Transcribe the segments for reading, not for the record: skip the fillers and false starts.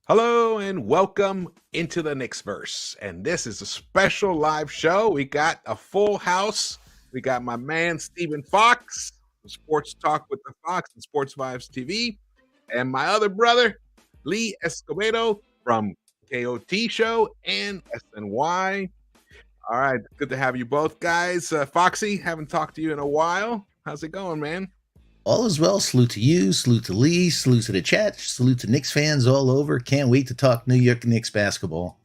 Hello and welcome into the Knicks-Verse. And this is a special live show. We got a full house. We got my man, Stephen Fox, from Sports Talk with the Fox and Sports Vibes TV. And my other brother, Lee Escobedo from KOT Show and SNY. All right, good to have you both guys. Foxy, haven't talked to you in a while. How's it going, man? All is well. Salute to you. Salute to Lee. Salute to the chat. Salute to Knicks fans all over. Can't wait to talk New York Knicks basketball.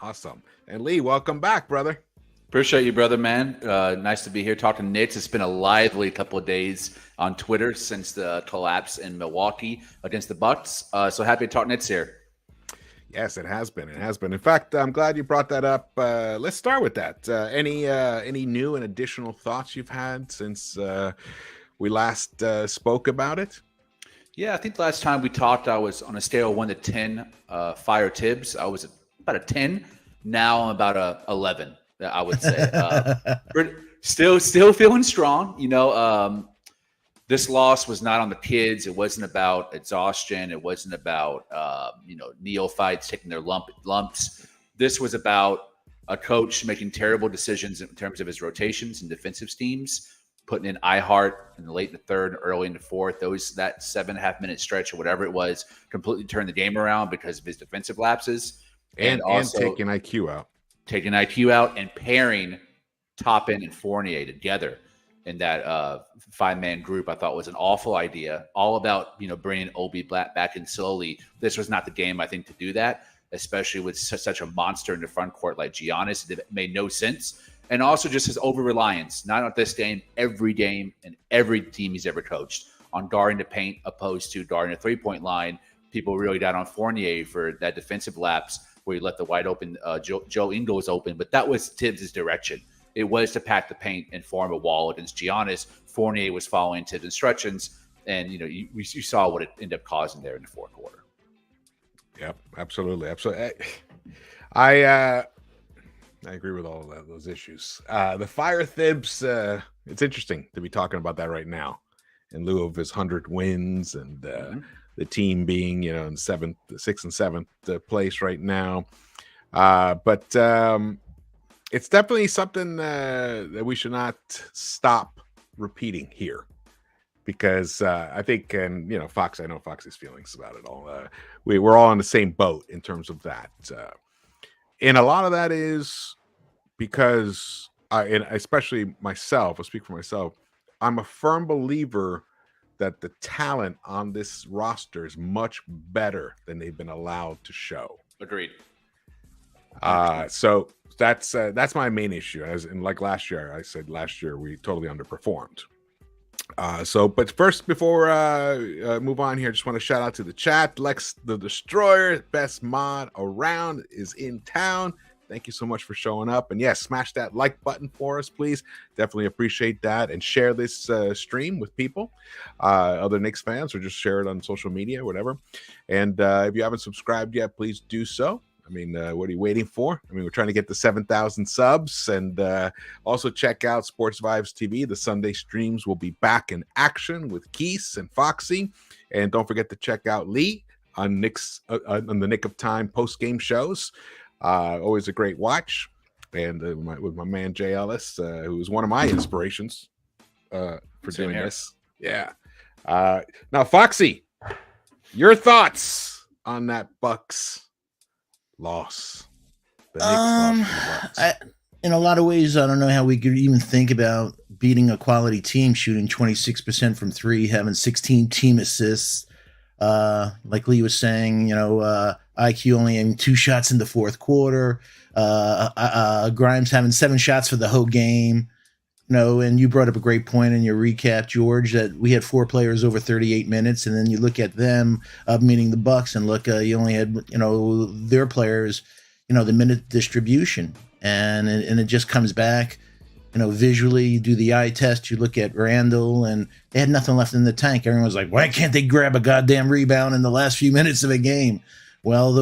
Awesome. And Lee, welcome back, brother. Appreciate you, brother, man. Nice to be here talking Knicks. It's been a lively couple of days on Twitter since the collapse in Milwaukee against the Bucks. So happy to talk Knicks here. Yes, it has been. It has been. In fact, I'm glad you brought that up. Let's start with that. Any new and additional thoughts you've had since we last spoke about it? Yeah, I think the last time we talked, I was on a scale of 1 to 10. Fire Tibbs, I was about a 10. Now I'm about a 11. I would say. Still feeling strong. This loss was not on the kids. It wasn't about exhaustion. It wasn't about neophytes taking their lumps. This was about a coach making terrible decisions in terms of his rotations and defensive schemes, putting in iHeart in the late in the third, early in the fourth. That 7.5 minute stretch or whatever it was completely turned the game around because of his defensive lapses and also taking IQ out, and pairing Toppin and Fournier together in that 5-man group. I thought was an awful idea. All about bringing Obi back in slowly. This was not the game, I think, to do that, especially with such a monster in the front court like Giannis. It made no sense. And also just his over-reliance, not at this game and every team he's ever coached, on guarding the paint opposed to guarding the three-point line. People really down on Fournier for that defensive lapse where he let the wide open Joe Ingles open. But that was Tibbs' direction. It was to pack the paint and form a wall against Giannis. Fournier was following Tibbs' instructions, and you saw what it ended up causing there in the fourth quarter. Yep, absolutely. I agree with all of those issues. The Fire Thibs, it's interesting to be talking about that right now in lieu of his 100 wins and the team being, in 6th and 7th place right now. But it's definitely something that we should not stop repeating here. Because I think, and Fox, I know Fox's feelings about it all. We're all on the same boat in terms of that. And a lot of that is because, and especially myself, I'll speak for myself, I'm a firm believer that the talent on this roster is much better than they've been allowed to show. Agreed. So that's my main issue. And like last year, I said last year we totally underperformed. But first, before move on here, I just want to shout out to the chat. Lex the Destroyer, best mod around, is in town. Thank you so much for showing up. And yes, smash that like button for us, please. Definitely appreciate that. And share this stream with people, other Knicks fans, or just share it on social media, whatever. And if you haven't subscribed yet, please do so. I mean, what are you waiting for? I mean, we're trying to get to 7,000 subs. And also check out Sports Vibes TV. The Sunday streams will be back in action with Keese and Foxy. And don't forget to check out Lee on on the Nick of Time post-game shows. Always a great watch. And with my man Jay Ellis, who was one of my inspirations for doing this. Yeah. Now, Foxy, your thoughts on that Bucks loss? In a lot of ways, I don't know how we could even think about beating a quality team shooting 26% from three, having 16 team assists. Like Lee was saying, IQ only having 2 shots in the fourth quarter. Grimes having 7 shots for the whole game. And you brought up a great point in your recap, George, that we had 4 players over 38 minutes, and then you look at them, meaning the Bucks, and look, you only had, their players, the minute distribution, and it just comes back, visually. You do the eye test, you look at Randall, and they had nothing left in the tank. Everyone's like, why can't they grab a goddamn rebound in the last few minutes of a game? Well,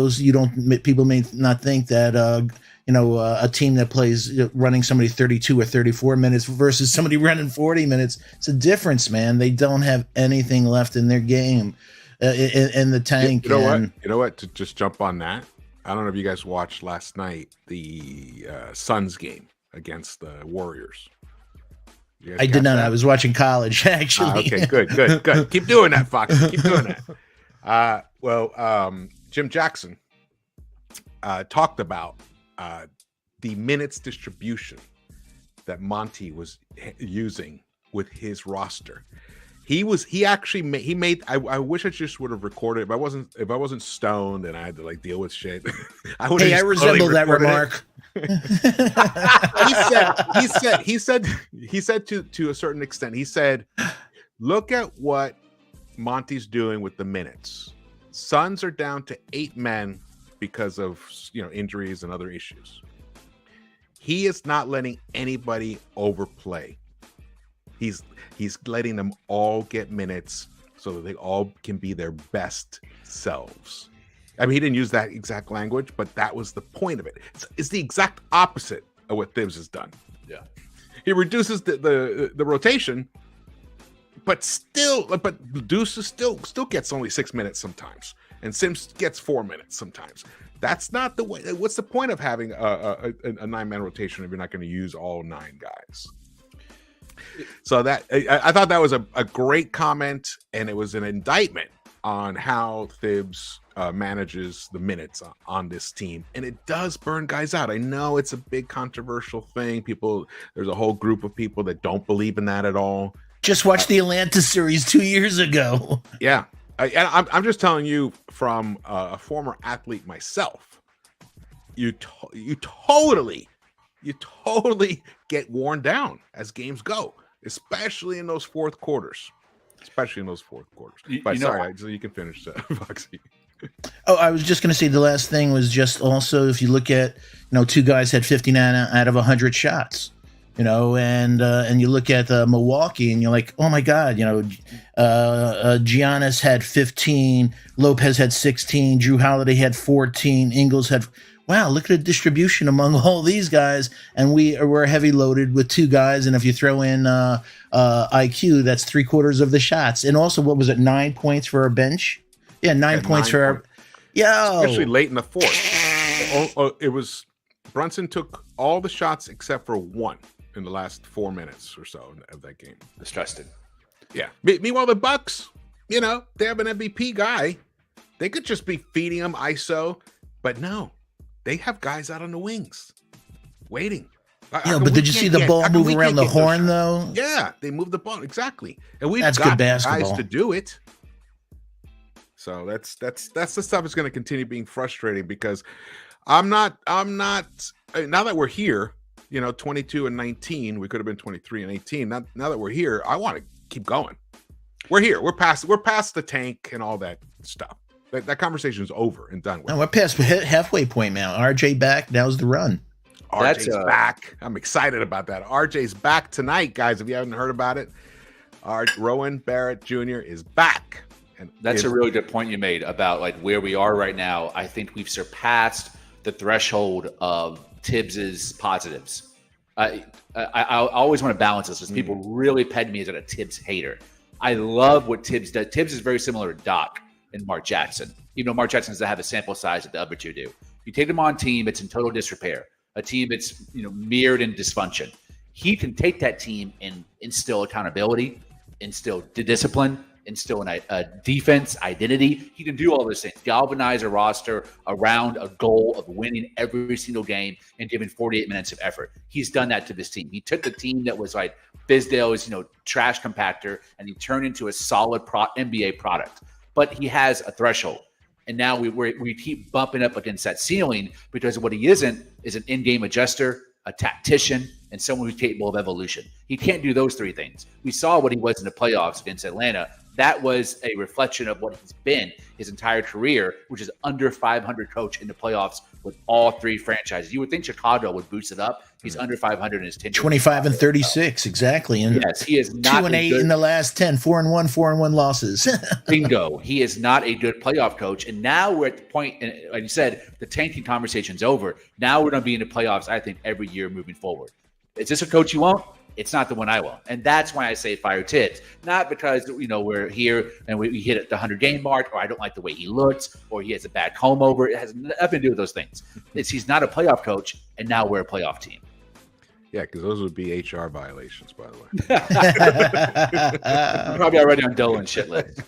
people may not think that, a team that plays running somebody 32 or 34 minutes versus somebody running 40 minutes. It's a difference, man. They don't have anything left in their game. in the tank. You know what? To just jump on that, I don't know if you guys watched last night the Suns game against the Warriors. I did not. That? I was watching college, actually. Okay, good. Keep doing that, Fox. Keep doing that. Jim Jackson talked about the minutes distribution that Monty was using with his roster. He made. I wish I just would have recorded. If I wasn't stoned and I had to like deal with shit. I resemble that remark. he said to a certain extent, he said, look at what Monty's doing with the minutes. Suns are down to 8 men because of injuries and other issues. He is not letting anybody overplay. He's letting them all get minutes so that they all can be their best selves. I mean, he didn't use that exact language, but that was the point of it. It's the exact opposite of what Thibs has done. Yeah, he reduces the rotation, but Deuce still gets only 6 minutes sometimes, and Sims gets 4 minutes sometimes. That's not the way. What's the point of having a 9-man rotation if you're not going to use all 9 guys? So that I thought that was a great comment, and it was an indictment on how Thibs manages the minutes on this team, and it does burn guys out. I know it's a big controversial thing. There's a whole group of people that don't believe in that at all. Just watch the Atlanta series 2 years ago. Yeah, I'm just telling you from a former athlete myself. You totally get worn down as games go, especially in those fourth quarters. But sorry, so you can finish that, Foxy. Oh, I was just going to say the last thing was just also if you look at 2 guys had 59 out of 100 shots, and you look at Milwaukee and you're like, oh my God, Giannis had 15, Lopez had 16, Drew Holiday had 14, Ingles had. Wow, look at the distribution among all these guys, and we're heavy loaded with 2 guys, and if you throw in IQ, that's 3/4 of the shots. And also, what was it, 9 points for our bench? Yeah, 9 points for our. Especially late in the fourth. It was Brunson took all the shots except for 1 in the last 4 minutes or so of that game. Distrusted. Yeah. Meanwhile, the Bucks, they have an MVP guy. They could just be feeding him ISO, but no. They have guys out on the wings waiting. But did you see the ball move around the horn, though? Yeah, they moved the ball. Exactly. And we've got good basketball. guys to do it. So that's the stuff that's going to continue being frustrating because I'm not now that we're here, 22-19, we could have been 23-18. Now that we're here, I want to keep going. We're here. We're past the tank and all that stuff. That conversation is over and done with. No, we're past halfway point now. RJ back. Now's the run. RJ's back. I'm excited about that. RJ's back tonight, guys. If you haven't heard about it, Rowan Barrett Jr. is back. And that's a really good point you made about like where we are right now. I think we've surpassed the threshold of Tibbs's positives. I always want to balance this because people really peg me as a Tibbs hater. I love what Tibbs does. Tibbs is very similar to Doc and Mark Jackson. Even though Mark Jackson doesn't have the sample size that the other 2 do. You take them on team, it's in total disrepair. A team that's mirrored in dysfunction. He can take that team and instill accountability, instill discipline, instill a defense identity. He can do all those things. Galvanize a roster around a goal of winning every single game and giving 48 minutes of effort. He's done that to this team. He took the team that was like Fizdale's, trash compactor, and he turned into a solid NBA product. But he has a threshold. And now we keep bumping up against that ceiling because what he isn't is an in-game adjuster, a tactician, and someone who's capable of evolution. He can't do those 3 things. We saw what he was in the playoffs against Atlanta. That was a reflection of what he's been his entire career, which is under 500 coach in the playoffs with all 3 franchises. You would think Chicago would boost it up. He's under 500 in his tenure. 25-36, exactly. And yes, he is not 2-8 in the last 10, 4-1, 4-1 losses. Bingo. He is not a good playoff coach. And now we're at the point, and like you said, the tanking conversation's over. Now we're going to be in the playoffs, I think, every year moving forward. Is this a coach you want? It's not the one I want. And that's why I say fire Tibbs. Not because, we're here and we hit at the 100-game mark, or I don't like the way he looks, or he has a bad comb over. It has nothing to do with those things. He's not a playoff coach, and now we're a playoff team. Yeah, because those would be HR violations, by the way. I'm probably already on Dolan's shit list.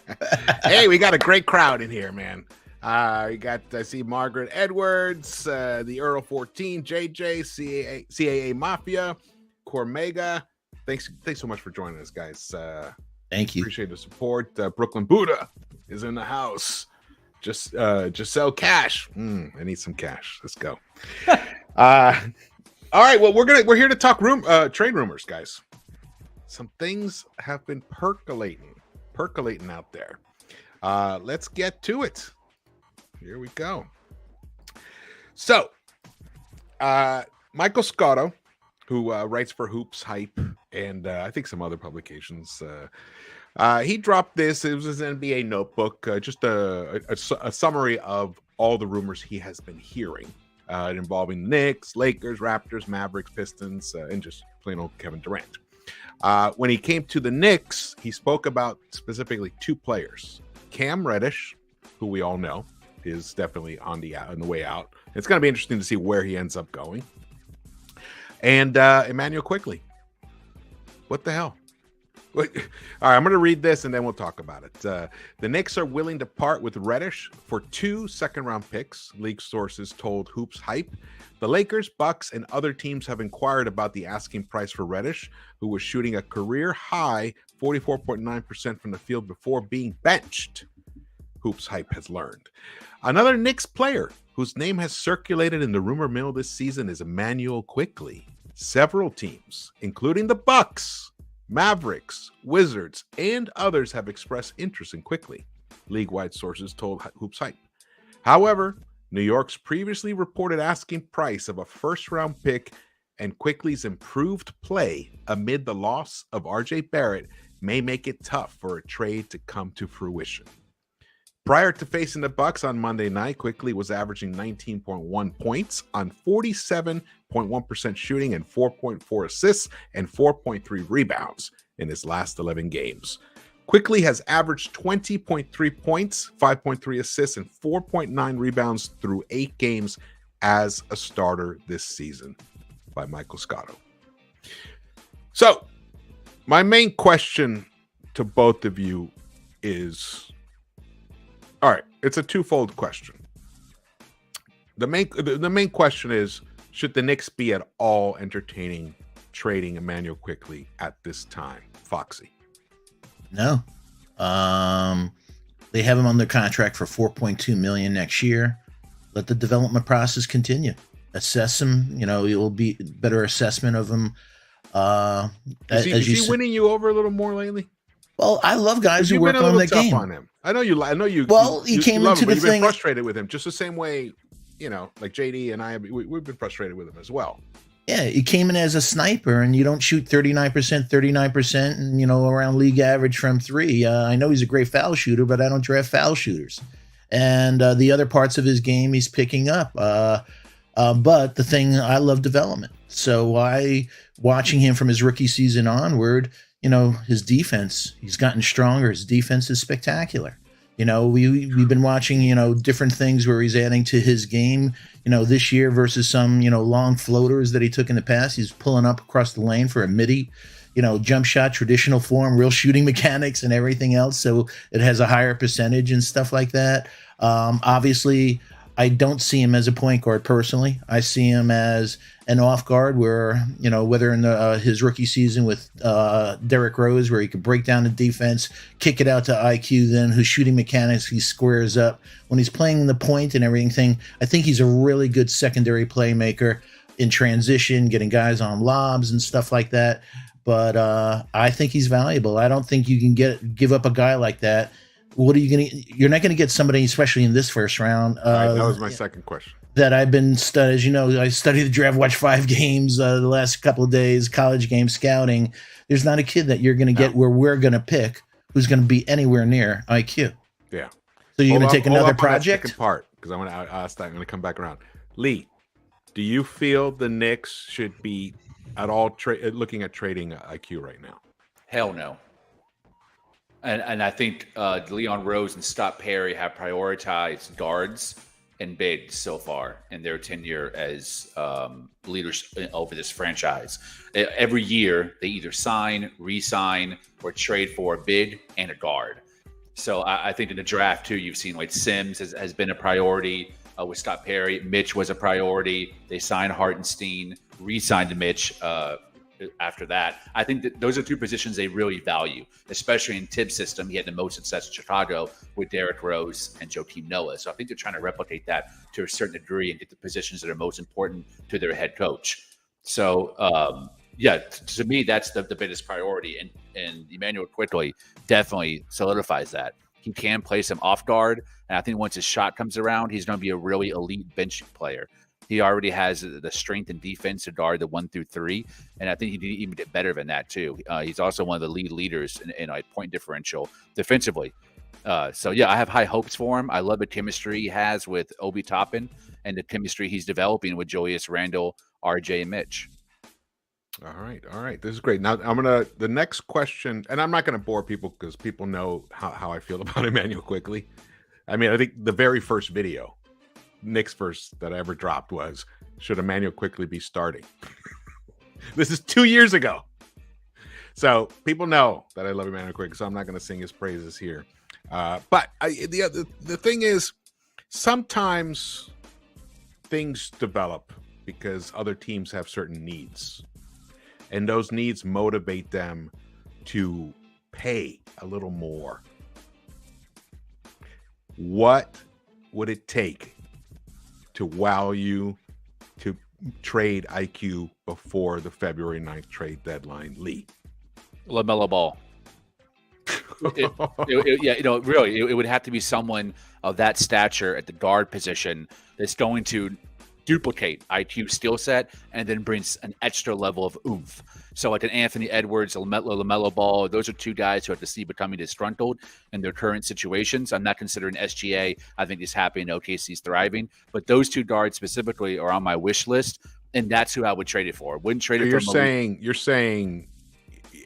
Hey, we got a great crowd in here, man. I see Margaret Edwards, the Earl 14, JJ, CAA Mafia, Cormega. Thanks so much for joining us, guys. Thank you. Appreciate the support. Brooklyn Buddha is in the house. Just Giselle Cash. I need some cash. Let's go. All right. Well, we're here to talk trade rumors, guys. Some things have been percolating out there. Let's get to it. Here we go. So, Michael Scotto, who writes for Hoops Hype and I think some other publications, he dropped this. It was his NBA notebook, just a summary of all the rumors he has been hearing involving the Knicks, Lakers, Raptors, Mavericks, Pistons, and just plain old Kevin Durant. When he came to the Knicks, he spoke about specifically two players. Cam Reddish, who we all know is definitely on the way out. It's going to be interesting to see where he ends up going. And Emmanuel Quickley. What the hell? All right, I'm going to read this and then we'll talk about it. The Knicks are willing to part with Reddish for 2 second-round picks, league sources told Hoops Hype. The Lakers, Bucks, and other teams have inquired about the asking price for Reddish, who was shooting a career-high 44.9% from the field before being benched, Hoops Hype has learned. Another Knicks player whose name has circulated in the rumor mill this season is Emmanuel Quickley. Several teams, including the Bucks, Mavericks, Wizards, and others have expressed interest in Quickley, league-wide sources told Hoops Hype. However, New York's previously reported asking price of a first-round pick and Quickley's improved play amid the loss of RJ Barrett may make it tough for a trade to come to fruition. Prior to facing the Bucks on Monday night, Quickley was averaging 19.1 points on 47.1% shooting and 4.4 assists and 4.3 rebounds in his last 11 games. Quickley has averaged 20.3 points, 5.3 assists, and 4.9 rebounds through 8 games as a starter this season by Michael Scotto. So, my main question to both of you is... All right, it's a twofold question. The main question is, should the Knicks be at all entertaining trading Emmanuel Quickley at this time? Foxy. No. They have him on their contract for $4.2 million next year. Let the development process continue. Assess him. It will be better assessment of him. Is he winning you over a little more lately? Well, I love guys who work on the game. On him. I know you. Well, he came into the thing. You've been frustrated with him, just the same way, like JD and I. We've been frustrated with him as well. Yeah, he came in as a sniper, and you don't shoot 39%, and around league average from 3. I know he's a great foul shooter, but I don't draft foul shooters. And the other parts of his game, he's picking up. But the thing, I love development. So watching him from his rookie season onward. His defense, he's gotten stronger. His defense is spectacular. We've been watching, different things where he's adding to his game, this year versus some, long floaters that he took in the past. He's pulling up across the lane for a midi, jump shot, traditional form, real shooting mechanics and everything else. So it has a higher percentage and stuff like that. Obviously, I don't see him as a point guard personally. I see him as an off guard where, whether in his rookie season with Derrick Rose, where he could break down the defense, kick it out to IQ, then whose shooting mechanics he squares up. When he's playing the point and everything, I think he's a really good secondary playmaker in transition, getting guys on lobs and stuff like that. But I think he's valuable. I don't think you can give up a guy like that. What are you going to? You're not going to get somebody, especially in this first round. That was my second question. That I've been studying. As you know, I studied the draft, watched 5 games the last couple of days, college game scouting. There's not a kid that you're going to get where we're going to pick who's going to be anywhere near IQ. Yeah. So you're going to take another project? Second part, because I'm going to ask that. I'm going to come back around. Lee, do you feel the Knicks should be at all looking at trading IQ right now? Hell no. And I think Leon Rose and Scott Perry have prioritized guards and bigs so far in their tenure as leaders over this franchise. Every year, they either sign, re-sign, or trade for a big and a guard. So I think in the draft, too, you've seen like Sims has been a priority with Scott Perry. Mitch was a priority. They signed Hartenstein, re-signed Mitch after that. I think that those are two positions they really value, especially in Tibbs' system. He had the most success in Chicago with Derrick Rose and Joakim Noah. So I think they're trying to replicate that to a certain degree and get the positions that are most important to their head coach. So, to me, that's the biggest priority. And Emmanuel Quickly definitely solidifies that. He can play some off guard. And I think once his shot comes around, he's going to be a really elite bench player. He already has the strength and defense to guard the 1 through 3, and I think he can even get better than that too. He's also one of the lead leaders in a point differential defensively. I have high hopes for him. I love the chemistry he has with Obi Toppin and the chemistry he's developing with Julius Randle, RJ, and Mitch. All right. This is great. Now the next question, and I'm not gonna bore people because people know how I feel about Emmanuel Quickly. I mean, I think the very first video, Knicks-Verse, that I ever dropped was, should Emmanuel Quickly be starting? This is 2 years ago. So people know that I love Emmanuel Quickly, so I'm not going to sing his praises here. But the thing is, sometimes things develop because other teams have certain needs. And those needs motivate them to pay a little more. What would it take to wow you to trade IQ before the February 9th trade deadline, Lee? LaMelo Ball. It would have to be someone of that stature at the guard position that's going to duplicate IQ's skill set and then brings an extra level of oomph. So like an Anthony Edwards, LaMelo Ball, those are two guys who have to see becoming disgruntled in their current situations. I'm not considering SGA. I think he's happy and OKC's thriving. But those two guards specifically are on my wish list, and that's who I would trade it for. Wouldn't trade it for You're saying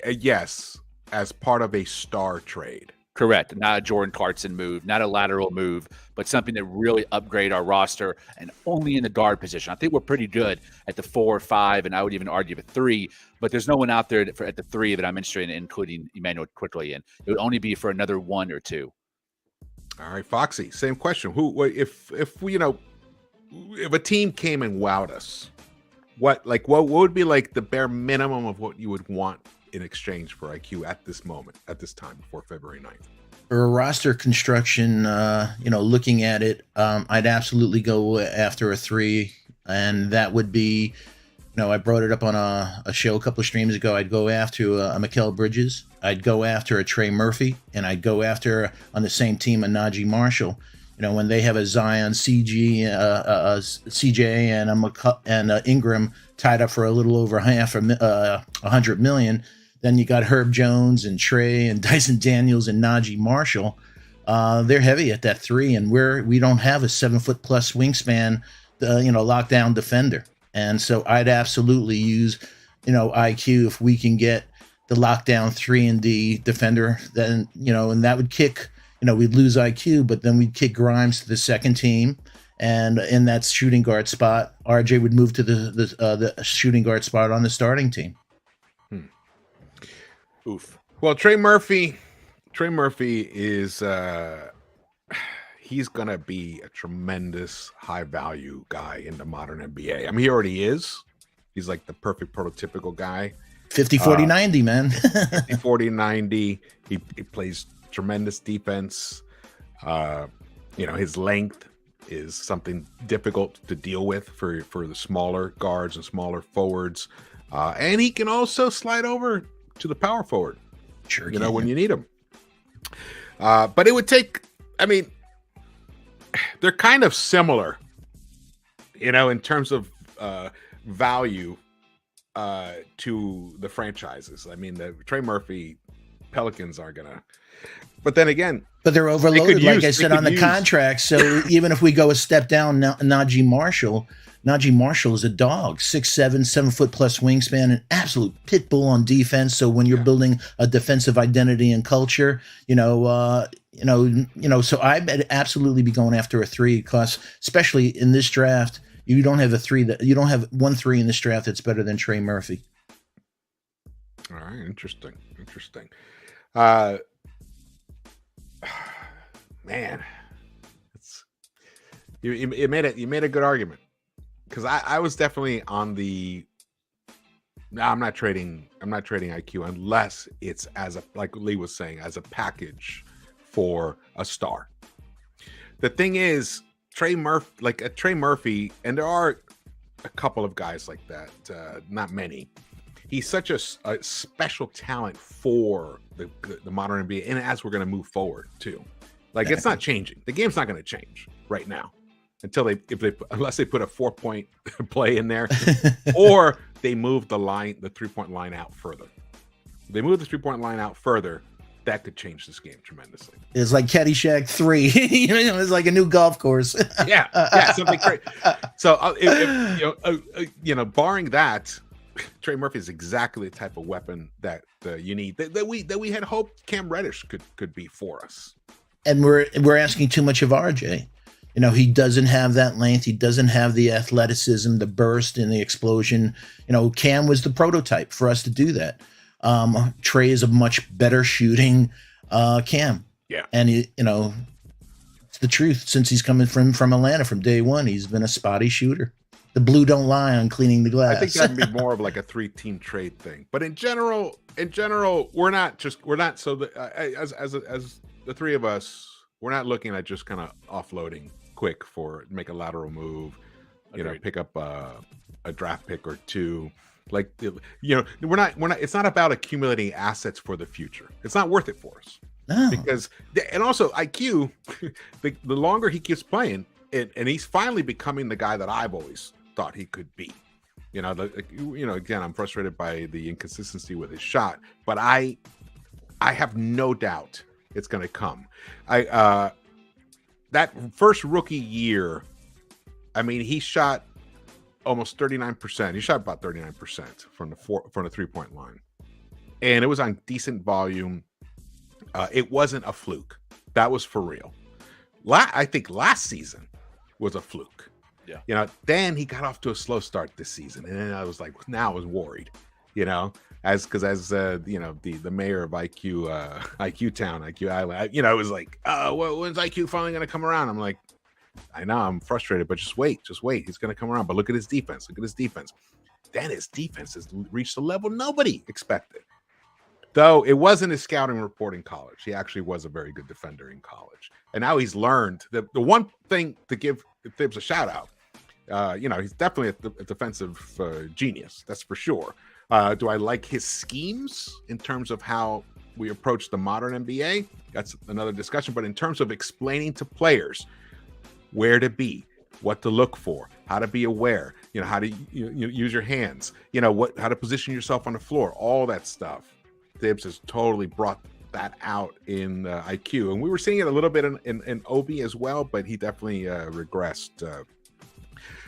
yes, as part of a star trade. Correct. Not a Jordan Clarkson move, not a lateral move, but something that really upgrade our roster and only in the guard position. I think we're pretty good at the 4 or 5, and I would even argue the 3, but there's no one out there at the 3 that I'm interested in including Emmanuel Quickly in. It would only be for another 1 or 2. All right, Foxy, same question. If a team came and wowed us, what would be like the bare minimum of what you would want in exchange for IQ at this moment, at this time before February 9th? For roster construction, looking at it, I'd absolutely go after a 3, and that would be, I brought it up on a show a couple of streams ago. I'd go after a Mikal Bridges. I'd go after a Trey Murphy, and I'd go after, on the same team, a Najee Marshall. When they have a Zion, CJ, and Ingram tied up for a little over $100 million. Then you got Herb Jones and Trey and Dyson Daniels and Najee Marshall. They're heavy at that 3, and we don't have a 7-foot plus wingspan, lockdown defender. And so I'd absolutely use, IQ if we can get the lockdown 3 and D defender. Then and that would kick. We'd lose IQ, but then we'd kick Grimes to the second team, and in that shooting guard spot, RJ would move to the shooting guard spot on the starting team. Oof. Well, Trey Murphy is he's gonna be a tremendous high value guy in the modern NBA. I mean, he already is. He's like the perfect prototypical guy. 50-40-90, man. 50-40-90. He plays tremendous defense. His length is something difficult to deal with for the smaller guards and smaller forwards. And he can also slide over to the power forward, sure, when you need him. But it would take, they're kind of similar, in terms of value to the franchises. The Trey Murphy Pelicans are gonna. But then again, but they're overloaded, like I said, on the contract. So even if we go a step down, Najee Marshall is a dog, 6'7", 7 foot plus wingspan, an absolute pit bull on defense. So when you're building a defensive identity and culture, so I'd absolutely be going after a 3, because especially in this draft, you don't have one 3 in this draft that's better than Trey Murphy. All right, interesting. Man, you made a good argument, because I was definitely on the. No, I'm not trading IQ unless it's like Lee was saying, as a package for a star. The thing is, Trey Murphy, and there are a couple of guys like that, not many. He's such a special talent for the modern NBA, and as we're going to move forward too, like it's not changing. The game's not going to change right now unless they put a 4-point play in there, or they move the 3-point line out further. If they move the 3-point line out further, that could change this game tremendously. It's like Caddyshack 3. It's like a new golf course. yeah, something great. So, barring that, Trey Murphy is exactly the type of weapon that you need, that we had hoped Cam Reddish could be for us. And we're asking too much of RJ. He doesn't have that length. He doesn't have the athleticism, the burst, and the explosion. Cam was the prototype for us to do that. Trey is a much better shooting Cam. Yeah. And it's the truth. Since he's coming from Atlanta from day one, he's been a spotty shooter. The blue don't lie on cleaning the glass. I think that'd be more of like a 3-team trade thing. But in general, we're not. So as the three of us, we're not looking at just kind of offloading quick make a lateral move, pick up a draft pick or 2. Like, we're not. It's not about accumulating assets for the future. It's not worth it for us. No. Because, and also IQ, the longer he keeps playing, and he's finally becoming the guy that I've always thought he could be. Again, I'm frustrated by the inconsistency with his shot, but I have no doubt it's going to come. That first rookie year, I mean, he shot almost 39%. He shot about 39% from the 3-point line, and it was on decent volume. It wasn't a fluke. That was for real. I think last season was a fluke. Yeah. Then he got off to a slow start this season, and then I was worried. The mayor of IQ Town, IQ Island, it was like, when's IQ finally going to come around? I'm like, I know, I'm frustrated, but just wait. He's going to come around. But look at his defense. Then his defense has reached a level nobody expected. Though it wasn't his scouting report in college. He actually was a very good defender in college. And now he's learned the one thing to give Thibs a shout out. He's definitely a defensive genius. That's for sure. Do I like his schemes in terms of how we approach the modern NBA? That's another discussion. But in terms of explaining to players where to be, what to look for, how to be aware, how to use your hands, how to position yourself on the floor, all that stuff. Thibs has totally brought that out in IQ, and we were seeing it a little bit in Obi as well, but he definitely regressed.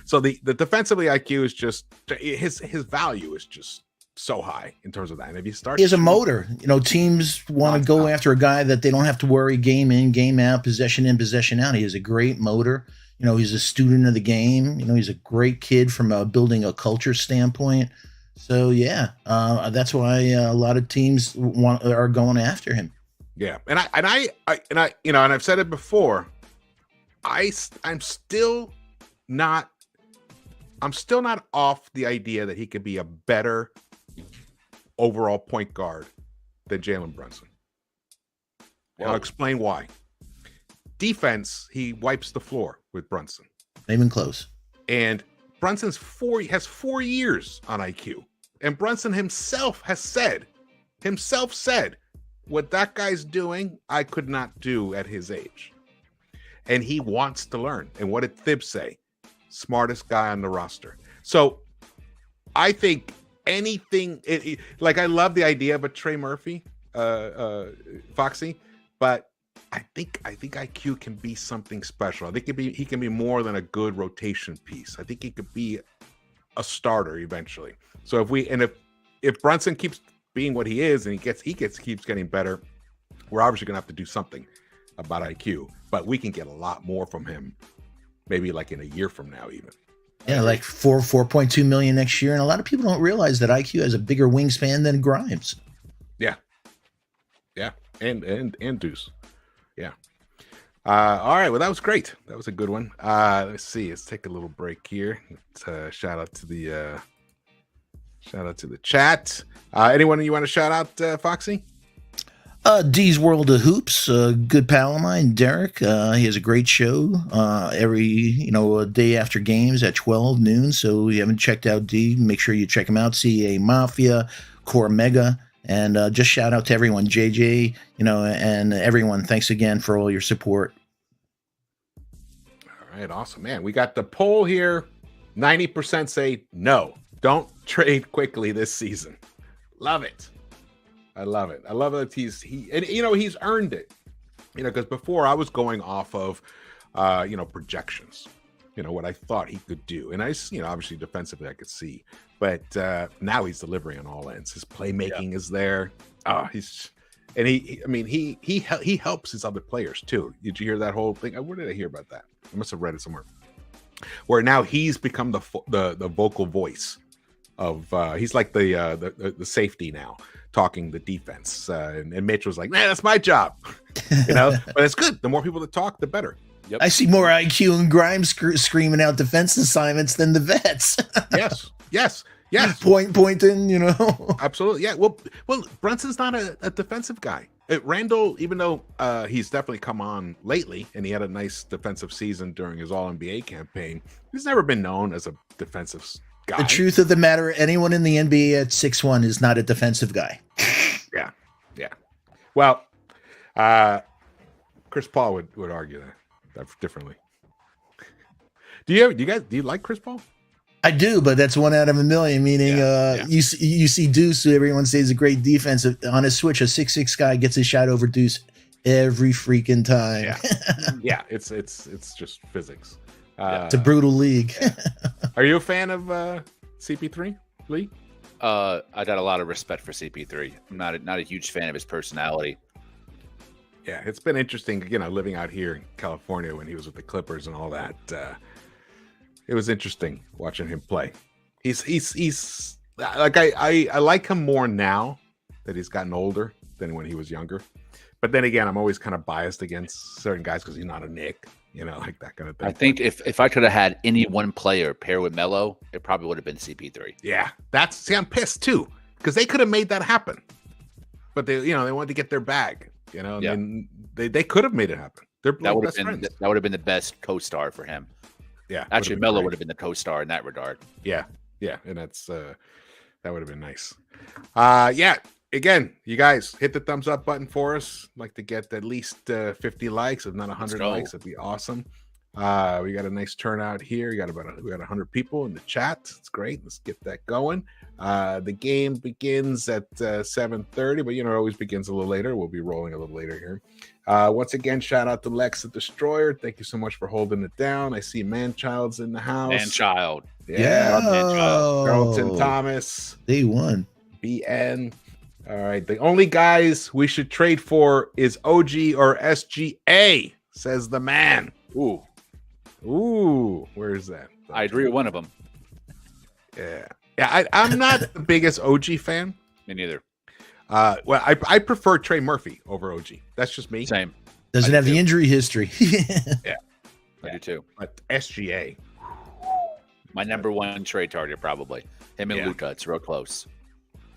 So the defensively IQ is just his value is just so high in terms of that. And if you start, he has a motor. Teams want to go after a guy that they don't have to worry game in, game out, possession in, possession out. He has a great motor. He's a student of the game. He's a great kid from building a culture standpoint. So that's why a lot of teams are going after him. Yeah, and I've said it before. I'm still not off the idea that he could be a better overall point guard than Jalen Brunson. And I'll explain why. Defense, he wipes the floor with Brunson. Even close. And Brunson's has 4 years on IQ. And Brunson himself said, what that guy's doing, I could not do at his age. And he wants to learn. And what did Thibs say? Smartest guy on the roster. So I think anything, I love the idea of a Trey Murphy, Foxy, but I think IQ can be something special. I think he can be more than a good rotation piece. I think he could be a starter eventually. So if Brunson keeps being what he is and he keeps getting better, we're obviously gonna have to do something about IQ. But we can get a lot more from him, maybe like in a year from now, even. Yeah, like 4.2 million next year, and a lot of people don't realize that IQ has a bigger wingspan than Grimes. Yeah, and Deuce. Yeah. All right. Well, that was great. That was a good one. Let's see. Let's take a little break here. Let's, shout out to the chat. Anyone you want to shout out, Foxy? D's World of Hoops, a good pal of mine, Derek. He has a great show every day after games at 12 noon. So if you haven't checked out D, make sure you check him out. CA Mafia, Core Mega. And just shout out to everyone, JJ, and everyone. Thanks again for all your support. All right, awesome, man. We got the poll here. 90% say no, don't trade quickly this season. Love it. I love it. I love that he's earned it. Because before I was going off of, projections. What I thought he could do, and obviously defensively I could see. But now he's delivering on all ends. His playmaking is there. He helps his other players too. Did you hear that whole thing? Where did I hear about that? I must have read it somewhere. Where now he's become the vocal voice of. He's like the safety now, talking the defense. And Mitch was like, "Man, that's my job," But it's good. The more people that talk, the better. Yep. I see more IQ and Grimes screaming out defense assignments than the vets. Yes. Pointing, Absolutely. Yeah. Well, Brunson's not a defensive guy. Randall, even though he's definitely come on lately and he had a nice defensive season during his All-NBA campaign, he's never been known as a defensive guy. The truth of the matter, anyone in the NBA at 6'1" is not a defensive guy. Yeah. Well, Chris Paul would argue that differently. Do you like Chris Paul? I do, but that's 1 out of a million. Meaning, you see Deuce, who everyone says is a great defense on his switch. A 6'6" guy gets his shot over Deuce every freaking time. Yeah, it's just physics. It's a brutal league. Are you a fan of CP3, Lee? I got a lot of respect for CP3. I'm not a huge fan of his personality. Yeah, it's been interesting, living out here in California when he was with the Clippers and all that. It was interesting watching him play. He's like I like him more now that he's gotten older than when he was younger. But then again, I'm always kind of biased against certain guys because he's not a Knick, like that kind of thing. I think if I could have had any one player pair with Melo, it probably would have been CP3. Yeah, I'm pissed too because they could have made that happen, but they wanted to get their bag. And they could have made it happen. They're best friends. That would have been the best co-star for him. Yeah, actually, Melo would have been the co-star in that regard. Yeah, and that's that would have been nice. Again, you guys hit the thumbs up button for us. I'd like to get at least 50 likes, if not 100 likes. That'd be awesome. We got a nice turnout here. We got 100 people in the chat. It's great. Let's get that going. The game begins at 7:30, but it always begins a little later. We'll be rolling a little later here. Once again, shout out to Lex the Destroyer. Thank you so much for holding it down. I see Manchild's in the house. Manchild. Yeah. Carlton Thomas. They won. BN. All right. The only guys we should trade for is OG or SGA, says the man. Ooh, where is that? I agree with one of them. Yeah. I'm not the biggest OG fan. Me neither. Well, I prefer Trey Murphy over OG. That's just me. Same. Doesn't have the injury history. Yeah, I do too. But SGA, my number one trade target, probably him and Luka. It's real close.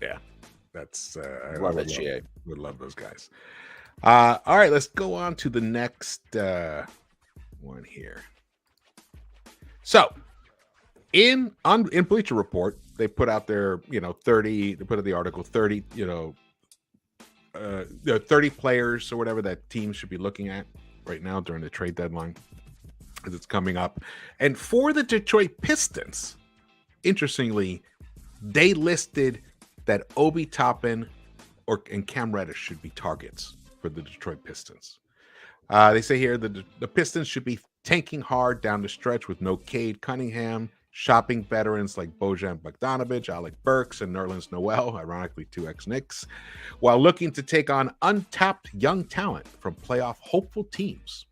Yeah, that's I love SGA. Would love those guys. All right, let's go on to the next one here. So, in Bleacher Report, they put out their 30. They put out the article 30. 30 players or whatever that teams should be looking at right now during the trade deadline, because it's coming up. And for the Detroit Pistons, interestingly, they listed that Obi Toppin and Cam Reddish should be targets for the Detroit Pistons. They say here that the Pistons should be tanking hard down the stretch with no Cade Cunningham, shopping veterans like Bojan Bogdanovic, Alec Burks, and Nerlens Noel, ironically 2 ex-Knicks, while looking to take on untapped young talent from playoff hopeful teams.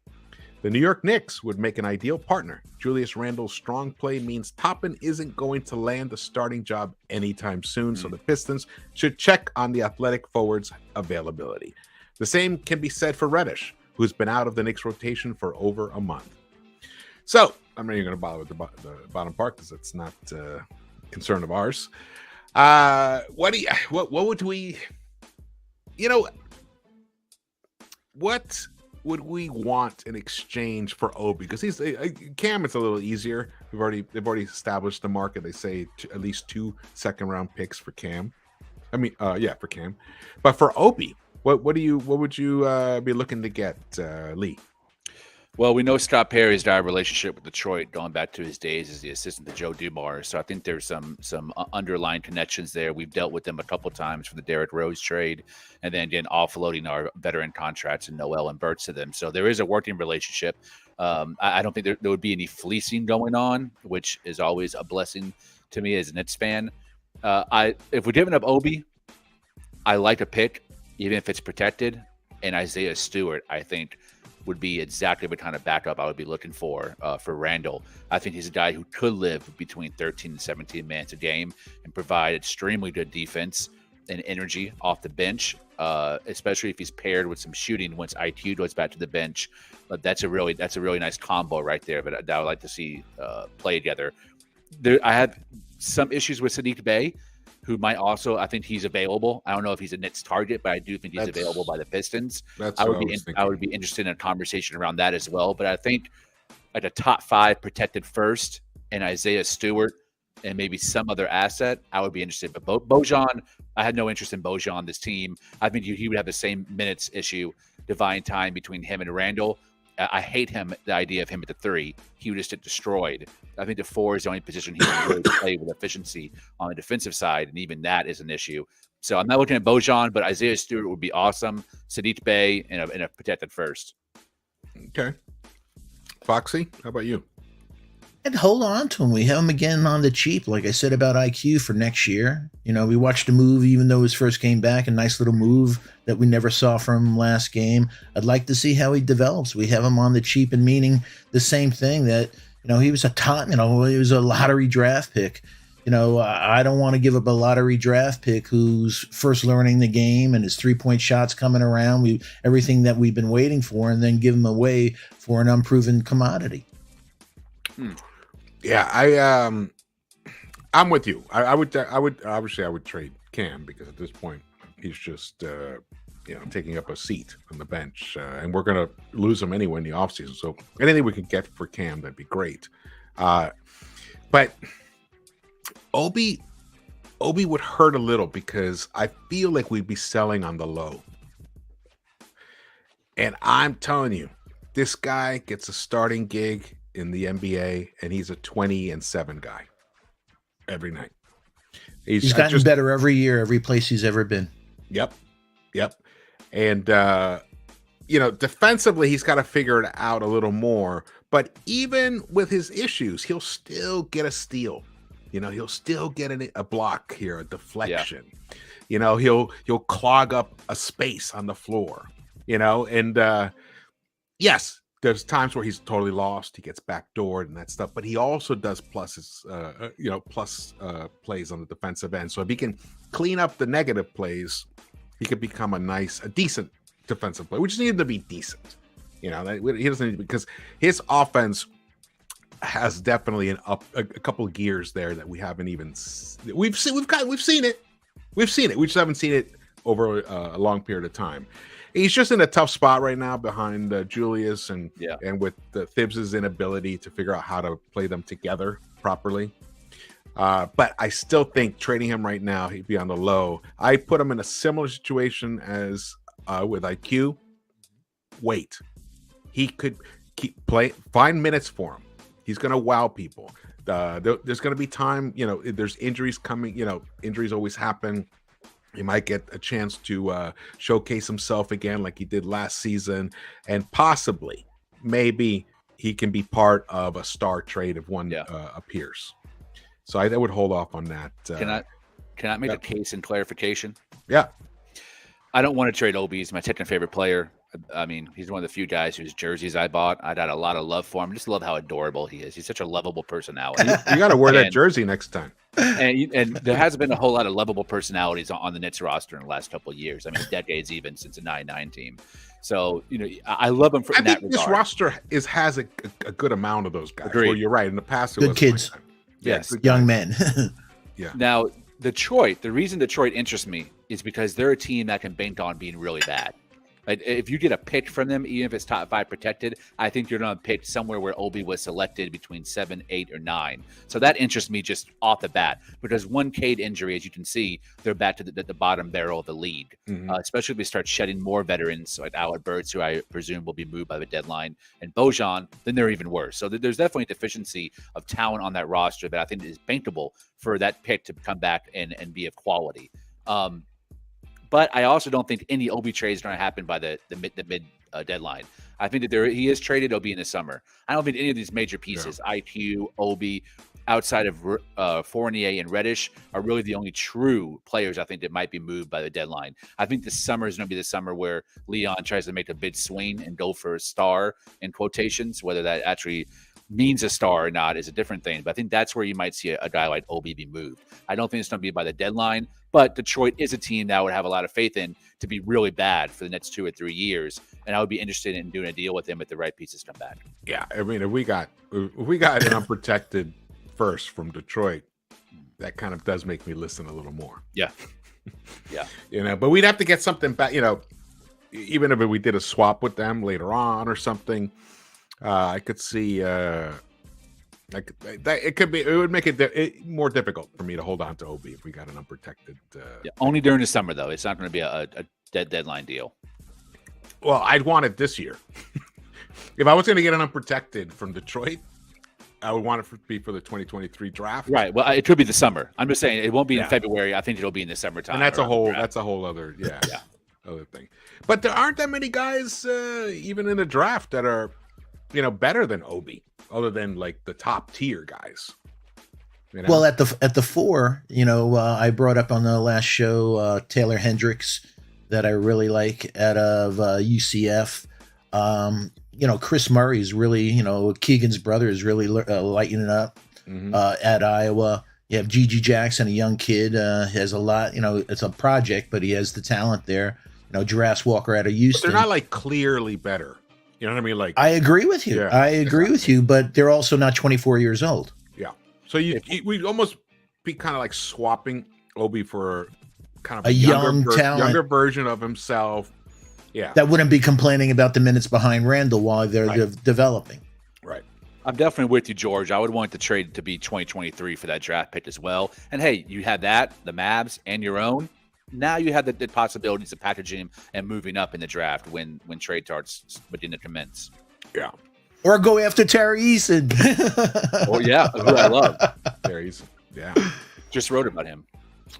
The New York Knicks would make an ideal partner. Julius Randle's strong play means Toppin isn't going to land the starting job anytime soon, so the Pistons should check on the athletic forward's availability. The same can be said for Reddish, who's been out of the Knicks rotation for over a month. So, I'm not even going to bother with the bottom part because it's not a concern of ours. What would we, what would we want in exchange for Obi? Because he's Cam, it's a little easier. They've already established the market. They say at least 2 second-round picks for Cam. For Cam. But for Obi, what would you be looking to get, Lee? Well, we know Scott Perry's got a relationship with Detroit going back to his days as the assistant to Joe Dumars. So I think there's some underlying connections there. We've dealt with them a couple times for the Derrick Rose trade, and then again offloading our veteran contracts and Noel and Burks to them. So there is a working relationship. I don't think there would be any fleecing going on, which is always a blessing to me as a Knicks fan. If we're giving up Obi, I like a pick, even if it's protected. And Isaiah Stewart, I think, would be exactly the kind of backup I would be looking for Randle. I think he's a guy who could live between 13 and 17 minutes a game and provide extremely good defense and energy off the bench, especially if he's paired with some shooting once IQ goes back to the bench. But that's a really nice combo right there. But I would like to see play together. I have some issues with Sadiq Bey, who might also, I think he's available. I don't know if he's a Knicks target, but I do think he's available by the Pistons. I would be interested in a conversation around that as well. But I think like a top 5 protected first and Isaiah Stewart and maybe some other asset, I would be interested. But Bojan, I had no interest in Bojan on this team. I think he would have the same minutes issue, divine time between him and Randle. I hate the idea of him at the 3. He would just get destroyed. I think the 4 is the only position he can really play with efficiency on the defensive side, and even that is an issue. So I'm not looking at Bojan, but Isaiah Stewart would be awesome. Sadiq Bey and a protected first. Okay. Foxy, how about you? And hold on to him. We have him again on the cheap, like I said about IQ for next year. We watched a move, even though his first came back, a nice little move that we never saw from him last game. I'd like to see how he develops. We have him on the cheap, and meaning the same thing that, he was he was a lottery draft pick. I don't want to give up a lottery draft pick who's first learning the game and his 3-point shots coming around, everything that we've been waiting for, and then give him away for an unproven commodity. Yeah, I'm with you. I would trade Cam because at this point he's just taking up a seat on the bench, and we're gonna lose him anyway in the offseason. So anything we could get for Cam, that'd be great. But Obi would hurt a little because I feel like we'd be selling on the low, and I'm telling you, this guy gets a starting gig in the NBA, and he's a 20-7 guy every night. He's gotten better every year, every place he's ever been. Yep. And defensively, he's got to figure it out a little more. But even with his issues, he'll still get a steal. He'll still get a block here, a deflection. Yeah. He'll clog up a space on the floor. And yes. There's times where he's totally lost. He gets backdoored and that stuff, but he also does plays on the defensive end. So if he can clean up the negative plays, he could become a decent defensive player. We just need him to be decent. He doesn't need to, because his offense has definitely a couple of gears there that we haven't even. We've seen it. We just haven't seen it over a long period of time. He's just in a tough spot right now behind Julius and with Thibs' inability to figure out how to play them together properly. But I still think trading him right now, he'd be on the low. I put him in a similar situation as with IQ. Wait, he could find minutes for him. He's going to wow people. There's going to be time, there's injuries coming. Injuries always happen. He might get a chance to showcase himself again like he did last season, and possibly, maybe he can be part of a star trade if one appears. So I would hold off on that. Can I make a case and clarification? Yeah. I don't want to trade Obi. He's my second favorite player. I mean, he's one of the few guys whose jerseys I bought. I got a lot of love for him. I just love how adorable he is. He's such a lovable personality. You got to wear that jersey next time. And there hasn't been a whole lot of lovable personalities on the Knicks roster in the last couple of years. I mean, decades even since the 99 team. So, I love him in that regard. This roster has a good amount of those guys. Agreed. Well, you're right. In the past, it good was kids. Like yes. Young men. Yeah. Now, Detroit, the reason Detroit interests me is because they're a team that can bank on being really bad. Like, if you get a pick from them, even if it's top 5 protected, I think you're going to pick somewhere where Obi was selected between 7, 8, or 9. So that interests me just off the bat, because one Cade injury, as you can see, they're back to the bottom barrel of the league, especially if we start shedding more veterans like Albert Burks, who I presume will be moved by the deadline, and Bojan, then they're even worse. So there's definitely a deficiency of talent on that roster that I think is bankable for that pick to come back and be of quality. But I also don't think any Obi trades are going to happen by the mid deadline. I think that he is traded Obi in the summer. I don't think any of these major pieces, IQ, Obi, outside of Fournier and Reddish, are really the only true players I think that might be moved by the deadline. I think the summer is going to be the summer where Leon tries to make a big swing and go for a star in quotations. Whether that actually means a star or not is a different thing. But I think that's where you might see a guy like Obi be moved. I don't think it's going to be by the deadline, but Detroit is a team that I would have a lot of faith in to be really bad for the next 2 or 3 years. And I would be interested in doing a deal with him if the right pieces come back. Yeah. I mean, if we got an unprotected first from Detroit, that kind of does make me listen a little more. Yeah. Yeah. But we'd have to get something back, even if we did a swap with them later on or something. I could see it would make it more difficult for me to hold on to Obi if we got an unprotected. Only during the summer, though. It's not going to be a deadline deal. Well, I'd want it this year. If I was going to get an unprotected from Detroit, I would want it to be for the 2023 draft. Right. Well, it could be the summer. I'm just saying it won't be in February. I think it'll be in the summertime. And that's a whole other other thing. But there aren't that many guys even in the draft that are better than Obi, other than like the top tier guys. Well, at the 4, I brought up on the last show Taylor Hendricks that I really like out of UCF. Chris Murray's really, Keegan's brother is really lighting it up at Iowa. You have Gigi Jackson, a young kid, has a lot. It's a project, but he has the talent there. Jarass Walker out of Houston. But they're not like clearly better. You know what I mean? Like, I agree with you. Yeah, I agree with you, but they're also not 24 years old. Yeah. So we'd almost be kind of like swapping Obi for kind of a younger version of himself. Yeah. That wouldn't be complaining about the minutes behind Randall while they're developing. Right. I'm definitely with you, George. I would want the trade to be 2023 for that draft pick as well. And hey, you have that, the Mavs, and your own. Now you have the possibilities of packaging him and moving up in the draft when trade starts begin to commence. Yeah. Or go after Terry Eason. Oh, yeah. Who I love. Terry Eason. Yeah. Just wrote about him.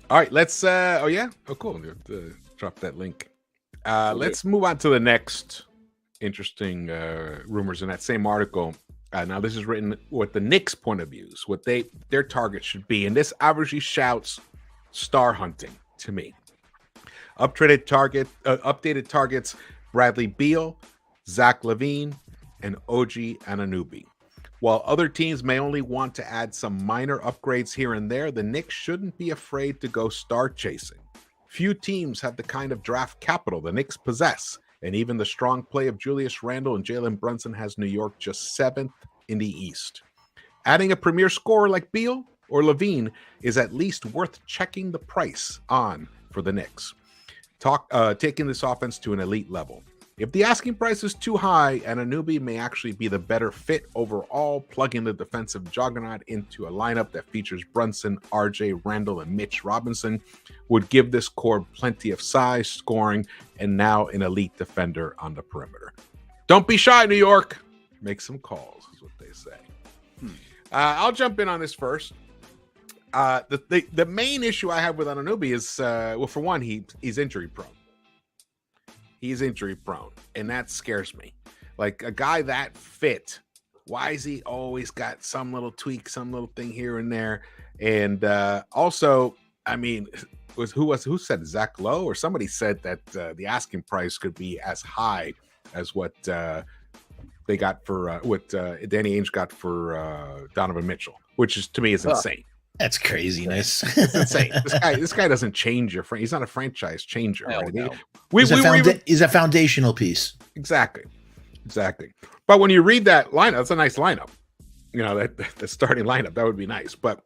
All right. Let's. Oh, yeah. Oh, cool. Drop that link. Let's move on to the next interesting rumors in that same article. Now, this is written with the Knicks' point of views, what their target should be. And this obviously shouts star hunting to me. Updated targets: Bradley Beal, Zach LaVine, and OG Anunoby. While other teams may only want to add some minor upgrades here and there, the Knicks shouldn't be afraid to go star chasing. Few teams have the kind of draft capital the Knicks possess, and even the strong play of Julius Randle and Jalen Brunson has New York just 7th in the East. Adding a premier scorer like Beal or LaVine is at least worth checking the price on for the Knicks, taking this offense to an elite level. If the asking price is too high, Anunoby may actually be the better fit overall, plugging the defensive juggernaut into a lineup that features Brunson, RJ, Randall, and Mitch Robinson would give this core plenty of size, scoring, and now an elite defender on the perimeter. Don't be shy, New York. Make some calls, is what they say. I'll jump in on this first. The main issue I have with Anunoby is well, for one, he's injury prone. He's injury prone, and that scares me. Like a guy that fit, why is he always got some little tweak, some little thing here and there? And also, I mean, who said Zach Lowe or somebody said that the asking price could be as high as what they got for what Danny Ainge got for Donovan Mitchell, which is to me is insane. That's craziness. It's insane. This guy doesn't change your he's not a franchise changer. Right? No. He's a foundational piece. Exactly. But when you read that lineup, that's a nice lineup. You know, the starting lineup, that would be nice. But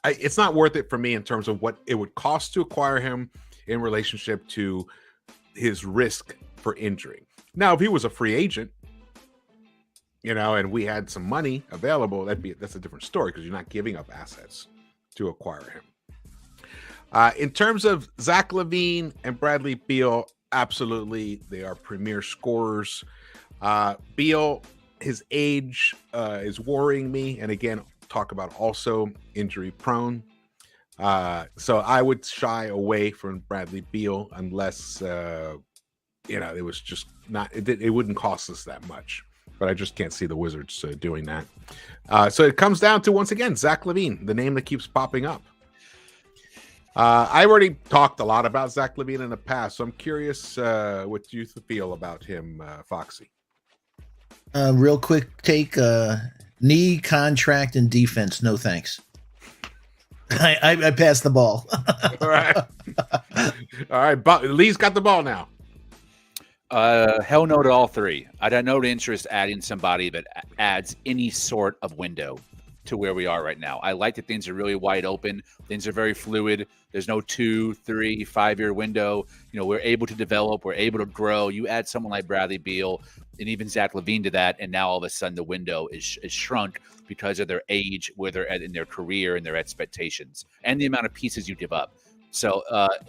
it's not worth it for me in terms of what it would cost to acquire him in relationship to his risk for injury. Now, if he was a free agent, you know, and we had some money available, that's a different story because you're not giving up assets to acquire him. In terms of Zach LaVine and Bradley Beal, absolutely, they are premier scorers. Beal, his age is worrying me, and again, talk about also injury prone. So I would shy away from Bradley Beal unless you know, it was just not. It wouldn't cost us that much. But I just can't see the Wizards doing that. So it comes down to, once again, Zach LaVine, the name that keeps popping up. I already talked a lot about Zach LaVine in the past, so I'm curious what you feel about him, Foxy. Real quick take, knee, contract, and defense. No thanks. I passed the ball. All right. All right. But Lee's got the ball now. Hell no to all three. I don't know the interest adding somebody that adds any sort of window to where we are right now. I like that things are really wide open. Things are very fluid. There's no 2, 3, 5-year window. You know, we're able to develop. We're able to grow. You add someone like Bradley Beal and even Zach LaVine to that, and now all of a sudden the window is shrunk because of their age, where they're at in their career and their expectations, and the amount of pieces you give up. So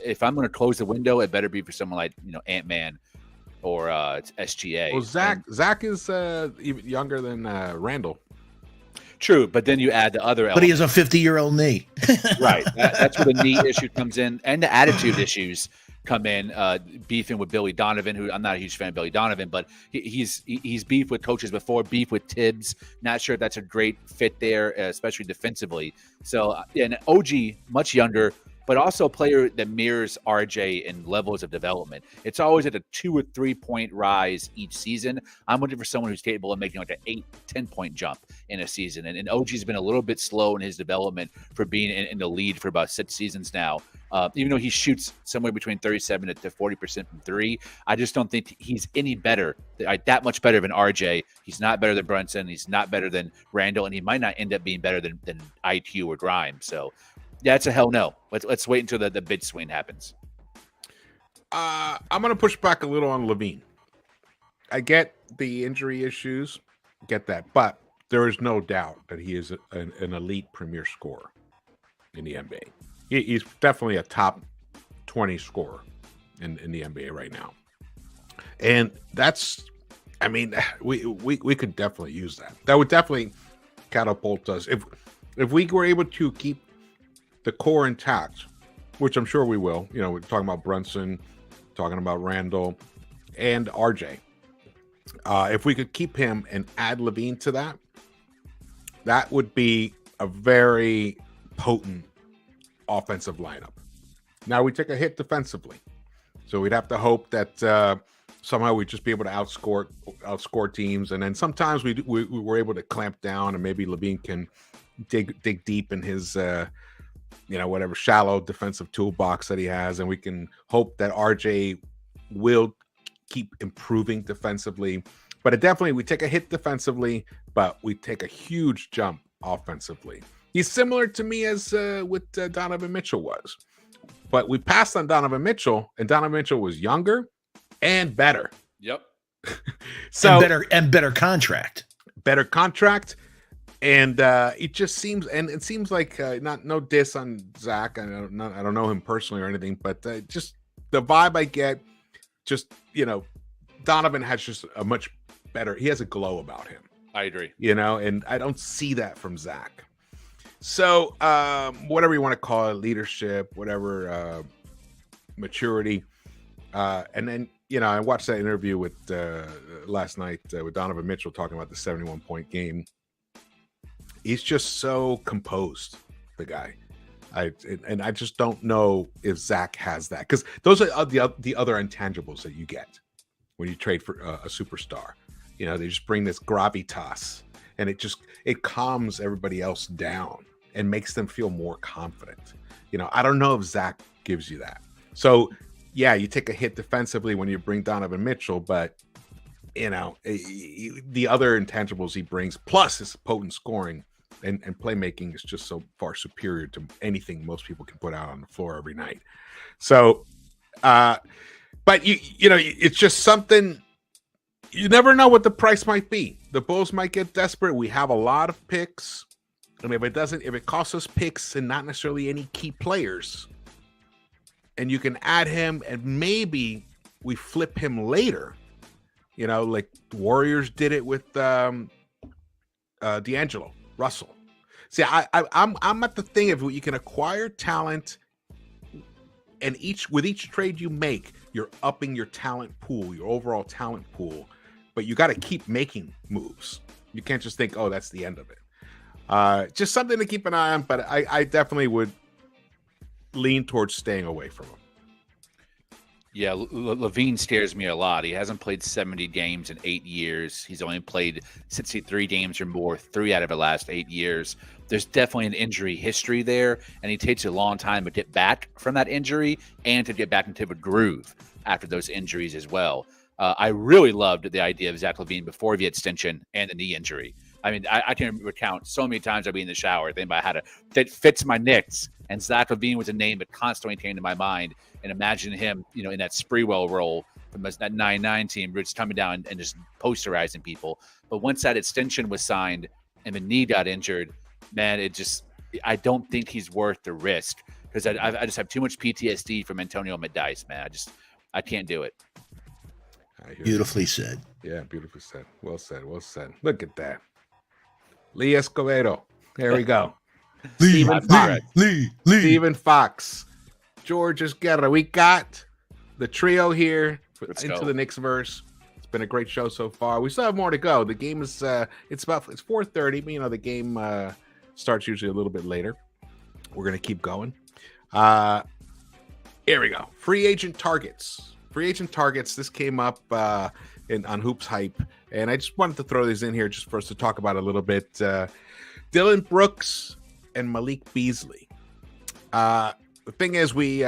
if I'm going to close the window, it better be for someone like, you know, Ant-Man or SGA. Well, Zach is even younger than Randall. True, but then you add the other element. But he has a 50-year-old knee. Right. That's where the knee issue comes in, and the attitude issues come in. Beefing with Billy Donovan, who I'm not a huge fan of Billy Donovan, but he's beefed with coaches before, beef with Tibbs. Not sure if that's a great fit there, especially defensively. So, and OG, much younger, but also a player that mirrors RJ in levels of development. It's always at a 2 or 3 point rise each season. I'm looking for someone who's capable of making like an 8-10 point jump in a season. And OG's been a little bit slow in his development for being in the lead for about 6 seasons now. Even though he shoots somewhere between 37 to 40% from three, I just don't think he's any better, that much better than RJ. He's not better than Brunson. He's not better than Randall, and he might not end up being better than IQ or Grimes. So, yeah, it's a hell no. Let's wait until the bid swing happens. I'm going to push back a little on LaVine. I get the injury issues, get that, but there is no doubt that he is an elite premier scorer in the NBA. He's definitely a top 20 scorer in the NBA right now. And that's, I mean, we could definitely use that. That would definitely catapult us. If we were able to keep the core intact, which I'm sure we will. You know, we're talking about Brunson, talking about Randall, and RJ. If we could keep him and add LaVine to that, that would be a very potent offensive lineup. Now we take a hit defensively, so we'd have to hope that somehow we'd just be able to outscore teams, and then sometimes we were able to clamp down, and maybe LaVine can dig deep in his whatever shallow defensive toolbox that he has, and we can hope that RJ will keep improving defensively. But we take a hit defensively, but we take a huge jump offensively. He's similar to me as what Donovan Mitchell was, but we passed on Donovan Mitchell, and Donovan Mitchell was younger and better. Yep. So better contract. Better contract. And it just seems, and it seems like no diss on Zach. I don't know him personally or anything, but just the vibe I get, just Donovan has just a much better. He has a glow about him. I agree. And I don't see that from Zach. So, whatever you want to call it, leadership, whatever, maturity. And then, I watched that interview with last night with Donovan Mitchell talking about the 71-point game. He's just so composed, the guy. I just don't know if Zach has that, because those are the other intangibles that you get when you trade for a superstar. They just bring this gravitas, and it calms everybody else down and makes them feel more confident. I don't know if Zach gives you that. So yeah, you take a hit defensively when you bring Donovan Mitchell, but the other intangibles he brings, plus his potent scoring and playmaking, is just so far superior to anything most people can put out on the floor every night. So, but it's just something. You never know what the price might be. The Bulls might get desperate. We have a lot of picks. And if it costs us picks and not necessarily any key players, and you can add him and maybe we flip him later, like the Warriors did it with D'Angelo Russell. See, I'm at the thing of you can acquire talent, and with each trade you make, you're upping your talent pool, your overall talent pool. But you got to keep making moves. You can't just think, oh, that's the end of it. Just something to keep an eye on, but I definitely would lean towards staying away from him. Yeah, Levine scares me a lot. He hasn't played 70 games in 8 years. He's only played 63 games or more 3 out of the last 8 years. There's definitely an injury history there, and he takes a long time to get back from that injury and to get back into the groove after those injuries as well. I really loved the idea of Zach LaVine before the extension and the knee injury. I mean, I can recount so many times I'd be in the shower thinking about how that fits my Knicks, and Zach LaVine was a name that constantly came to my mind. And imagine him, in that Sprewell role from that 9-9 team, just coming down and just posterizing people. But once that extension was signed and the knee got injured, man, I don't think he's worth the risk, because I just have too much PTSD from Antonio Medice, man. I can't do it. Beautifully said. Yeah, beautifully said. Well said. Well said. Look at that. Lee Escobedo. There we go. Stephen Fox. George Esquerra. We got the trio here into the Knicks-Verse. It's been a great show so far. We still have more to go. The game is it's 4:30, but the game starts usually a little bit later. We're gonna keep going. Here we go. Free agent targets. This came up on Hoops Hype, and I just wanted to throw these in here just for us to talk about a little bit. Dylan Brooks and Malik Beasley. The thing is, we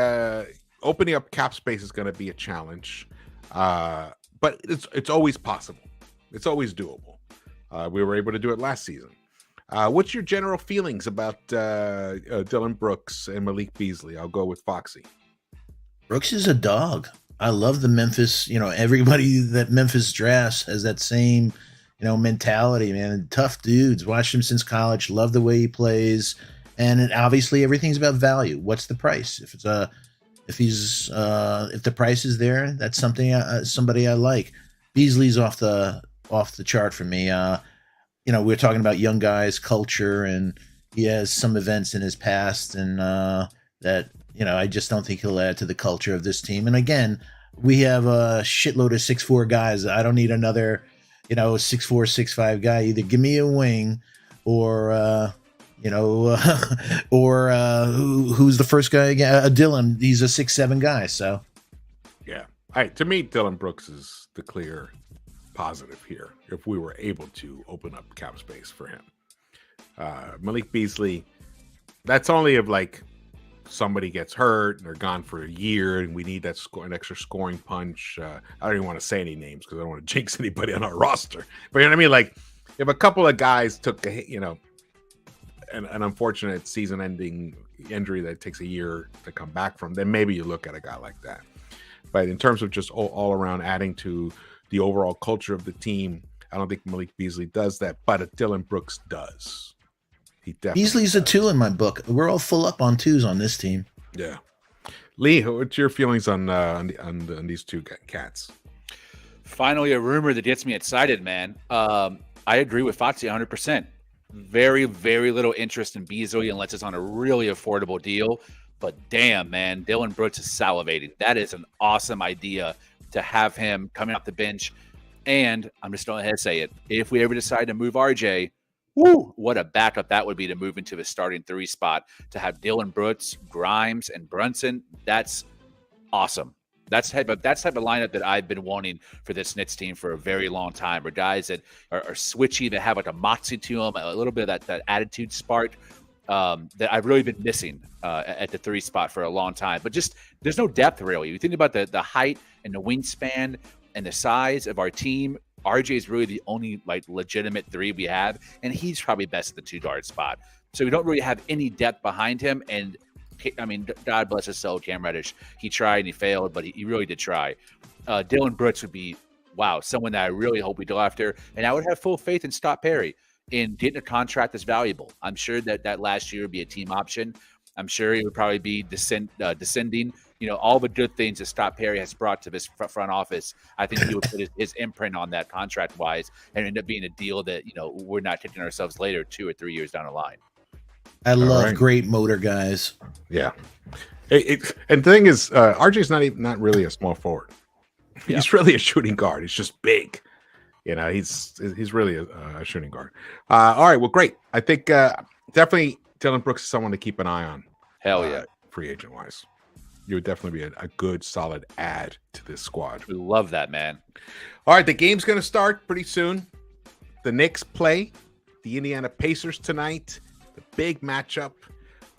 opening up cap space is going to be a challenge, but it's always possible. It's always doable. We were able to do it last season. What's your general feelings about Dylan Brooks and Malik Beasley? I'll go with Foxy. Brooks is a dog. I love the Memphis, everybody that Memphis drafts has that same, mentality, man. Tough dudes. Watched him since college. Love the way he plays. And obviously everything's about value. What's the price? If the price is there, that's somebody I like. Beasley's off the chart for me. We're talking about young guys, culture, and he has some events in his past, and that I just don't think he'll add to the culture of this team. And again, we have a shitload of 6'4" guys. I don't need another 6'4", 6'5" guy. Either give me a wing, or who's the first guy again? Dylan. He's a 6'7" guy. So yeah, to me, Dylan Brooks is the clear positive here. If we were able to open up cap space for him, Malik Beasley, that's only if somebody gets hurt and they're gone for a year and we need that an extra scoring punch. I don't even want to say any names because I don't want to jinx anybody on our roster. But you know what I mean? If a couple of guys took a hit, an unfortunate season-ending injury that takes a year to come back from, then maybe you look at a guy like that. But in terms of just all around adding to the overall culture of the team, I don't think Malik Beasley does that, but Dylan Brooks does. He definitely Beasley's does. a 2 in my book. We're all full up on 2s on this team. Yeah. Lee, what's your feelings on these two cats? Finally, a rumor that gets me excited, man. I agree with Foxy 100%. very, very little interest in Beasley unless it's on a really affordable deal. But damn, man, Dylan Brooks is salivating. That is an awesome idea to have him coming off the bench. And I'm just going ahead and say it. If we ever decide to move RJ, woo, what a backup that would be to move into the starting 3 spot. To have Dylan Brooks, Grimes, and Brunson, that's awesome. That's type of lineup that I've been wanting for this Knicks team for a very long time. Or guys that are switchy, that have like a moxie to them, a little bit of that attitude spark that I've really been missing at the 3 spot for a long time. But just there's no depth really. You think about the height and the wingspan and the size of our team. RJ is really the only like legitimate 3 we have, and he's probably best at the 2 guard spot. So we don't really have any depth behind him. And I mean, God bless his soul, Cam Reddish. He tried and he failed, but he really did try. Dylan Brooks would be, wow, someone that I really hope we go after. And I would have full faith in Scott Perry in getting a contract that's valuable. I'm sure that last year would be a team option. I'm sure it would probably be descending. You know, all the good things that Scott Perry has brought to this front office. I think he would put his imprint on that contract-wise and end up being a deal that, you know, we're not kicking ourselves later 2 or 3 years down the line. I love great motor guys. Yeah. And the thing is, RJ's not really a small forward. He's really a shooting guard. He's just big. You know, he's really a shooting guard. All right. Well, great. I think definitely Dylan Brooks is someone to keep an eye on. Hell yeah. Free agent wise. You would definitely be a good, solid add to this squad. We love that, man. All right. The game's going to start pretty soon. The Knicks play the Indiana Pacers tonight. The big matchup.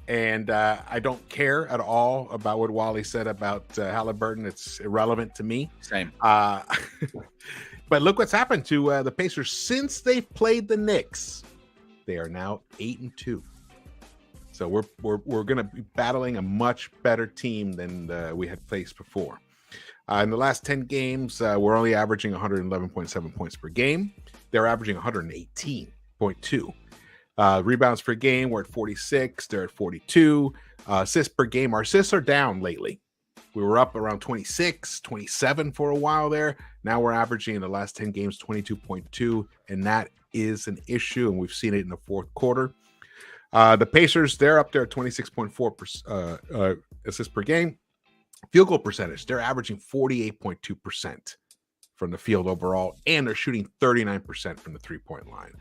And I don't care at all about what Wally said about Halliburton. It's irrelevant to me. Same. But look what's happened to the Pacers since they've played the Knicks. They are now 8-2. So we're going to be battling a much better team than we had faced before. In the last 10 games, we're only averaging 111.7 points per game. They're averaging 118.2. Rebounds per game, we're at 46. They're at 42. Assists per game. Our assists are down lately. We were up around 26, 27 for a while there. Now we're averaging in the last 10 games 22.2, and that is an issue, and we've seen it in the fourth quarter. The Pacers, they're up there at 26.4 assists per game. Field goal percentage, they're averaging 48.2% from the field overall, and they're shooting 39% from the three-point line.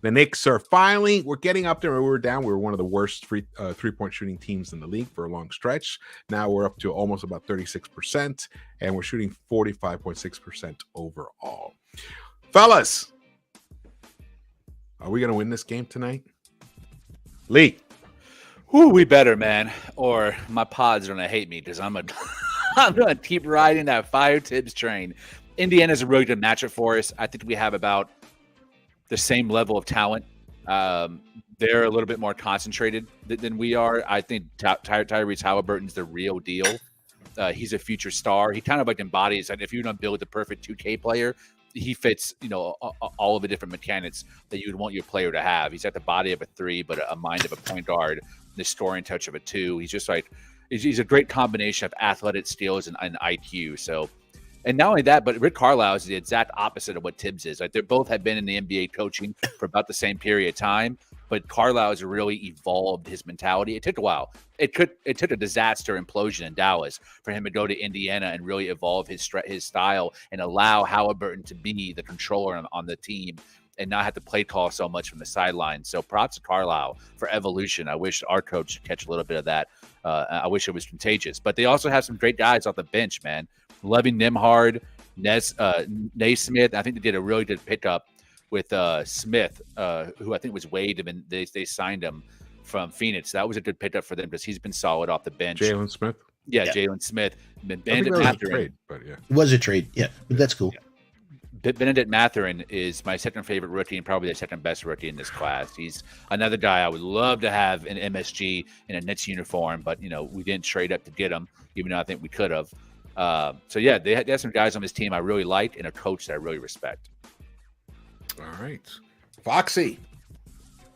The Knicks are finally, we're getting up there. We were down. We were one of the worst three-point shooting teams in the league for a long stretch. Now we're up to almost about 36%, and we're shooting 45.6% overall. Fellas, are we going to win this game tonight? Lee. Whew, we better, man. Or my pods are going to hate me because I'm going to keep riding that Fire Tibbs train. Indiana's a really good matchup for us. I think we have about the same level of talent. They're a little bit more concentrated than we are. I think Tyrese Halliburton's the real deal. He's a future star. He kind of like embodies, like, if you don't build the perfect 2K player, he fits, all of the different mechanics that you would want your player to have. He's got the body of a 3, but a mind of a point guard, the scoring touch of a 2. He's just like, he's a great combination of athletic skills and IQ. So, and not only that, but Rick Carlisle is the exact opposite of what Tibbs is. Like, they both have been in the NBA coaching for about the same period of time, but Carlisle has really evolved his mentality. It took a while. It took a disaster implosion in Dallas for him to go to Indiana and really evolve his style and allow Halliburton to be the controller on the team and not have to play call so much from the sideline. So props to Carlisle for evolution. I wish our coach could catch a little bit of that. I wish it was contagious. But they also have some great guys off the bench, man. Loving Nembhard, Naismith. I think they did a really good pickup with Smith, who I think was Wade, and they signed him from Phoenix. That was a good pickup for them because he's been solid off the bench. Jalen Smith? Yeah. Jalen Smith. Benedict Mathurin. But yeah. It was a trade, yeah, but that's cool. Yeah. Benedict Mathurin is my second favorite rookie and probably the second best rookie in this class. He's another guy I would love to have in MSG in a Knicks uniform, but we didn't trade up to get him, even though I think we could have. So yeah, they have some guys on this team I really like and a coach that I really respect. All right, Foxy.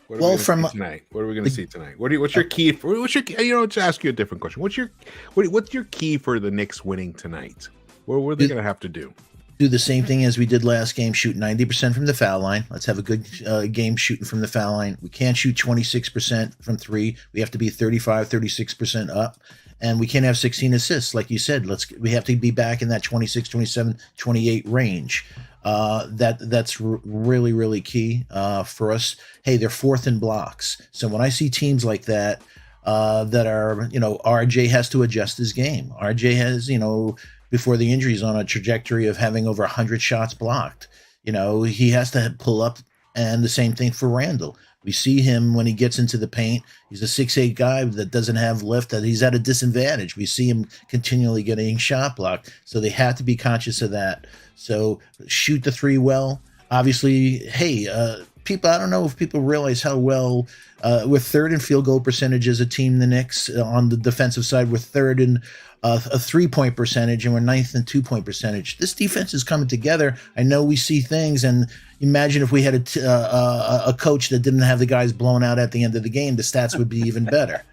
What are we going to see tonight? What are we going to see tonight? What's your key? To ask you a different question. What's your key for the Knicks winning tonight? What are they going to have to do? do the same thing as we did last game, shoot 90% from the foul line. Let's have a good game shooting from the foul line. We can't shoot 26% from three. We have to be 35, 36% up. And we can't have 16 assists. Like you said, we have to be back in that 26, 27, 28 range. That's really, really key for us. Hey, they're fourth in blocks. So when I see teams like that, that are, RJ has to adjust his game. RJ has, before the injuries, on a trajectory of having over 100 shots blocked. He has to pull up, and the same thing for Randall. We see him when he gets into the paint. He's a 6'8" guy that doesn't have lift, that he's at a disadvantage. We see him continually getting shot blocked. So they have to be conscious of that. So shoot the three well. Obviously, hey, people, I don't know if people realize how well we're third in field goal percentage as a team, the Knicks. On the defensive side, we're third in a 3-point percentage, and we're ninth in 2-point percentage. This defense is coming together. I know we see things, and imagine if we had a coach that didn't have the guys blown out at the end of the game, the stats would be even better.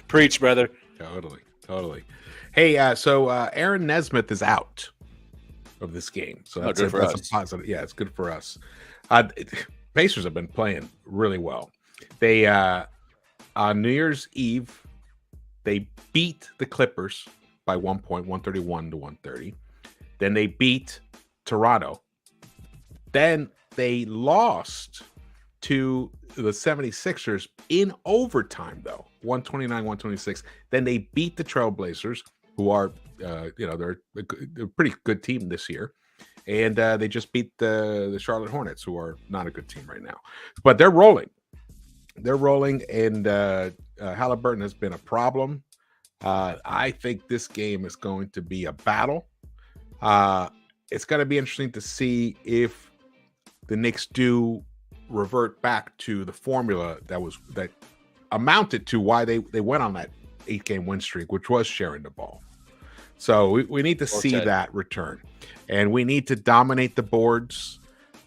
Preach, brother. Totally. Hey, so Aaron Nesmith is out of this game, so that's a positive. Yeah, it's good for us. Pacers have been playing really well. They on New Year's Eve, they beat the Clippers by 1 point, 131-130. Then they beat Toronto. Then they lost to the 76ers in overtime, though, 129-126. Then they beat the Trailblazers, who are, they're a pretty good team this year. And they just beat the Charlotte Hornets, who are not a good team right now. But they're rolling. And Halliburton has been a problem. I think this game is going to be a battle. It's going to be interesting to see if the Knicks do revert back to the formula that amounted to why they went on that 8-game win streak, which was sharing the ball. So we need to see that return, and we need to dominate the boards.